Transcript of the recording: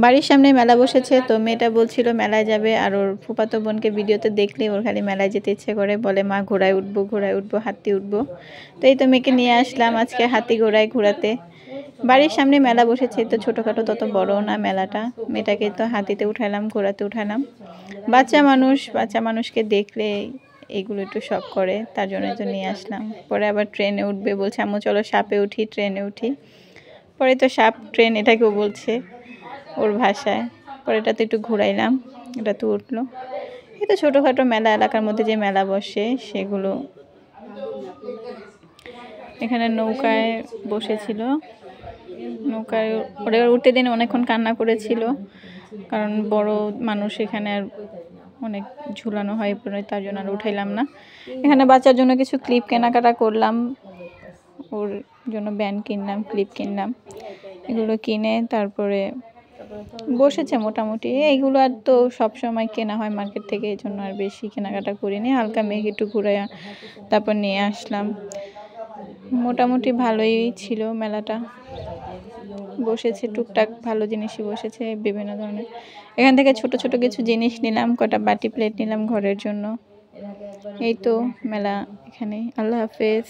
বাড়ির সামনে মেলা বসেছে, তো মেয়েটা বলছিল মেলায় যাবে। আর ওর ফুফাতো বোনকে ভিডিওতে দেখলে ওর খালি মেলায় যেতে ইচ্ছে করে, বলে মা ঘোড়ায় উঠবো, হাতি উঠবো। তো এই তো মেয়েকে নিয়ে আসলাম আজকে হাতি ঘোড়ায় ঘোরাতে। বাড়ির সামনে মেলা বসেছে, তো ছোটোখাটো, তত বড় না মেলাটা। মেয়েটাকে তো হাতিতে উঠালাম, ঘোরাতে উঠালাম। বাচ্চা মানুষকে দেখলে এগুলো একটু শখ করে, তার জন্য তো নিয়ে আসলাম। পরে আবার ট্রেনে উঠবে বলছে, আম্মু চলো সাপে উঠি, ট্রেনে উঠি। পরে তো সাপ ট্রেন এটাকেও বলছে ওর ভাষায়। পরে এটা তো একটু ঘুরাইলাম, এটা তো উঠলো। এই তো ছোটোখাটো মেলা, এলাকার মধ্যে যে মেলা বসে সেগুলো। এখানে নৌকায় বসেছিল, নৌকায় ওরা উঠতে দিন অনেকক্ষণ কান্না করেছিল, কারণ বড় মানুষ এখানে আর অনেক ঝুলানো হয় পরে, তার জন্য আর উঠাইলাম না। এখানে বাচ্চার জন্য কিছু ক্লিপ কেনাকাটা করলাম, ওর জন্য ব্যান্ড কিনলাম, ক্লিপ কিনলাম। এগুলো কিনে তারপরে বসেছে মোটামুটি। এইগুলো আর তো সবসময় কেনা হয় মার্কেট থেকে, এই জন্য আর বেশি কেনাকাটা করিনি। হালকা মেঘ একটু ঘুরে তারপর নিয়ে আসলাম। মোটামুটি ভালোই ছিল মেলাটা, বসেছে টুকটাক ভালো জিনিসই বসেছে বিভিন্ন ধরনের। এখান থেকে ছোট ছোট কিছু জিনিস নিলাম, কটা বাটি প্লেট নিলাম ঘরের জন্য। এই তো মেলা এখানে। আল্লাহ হাফেজ।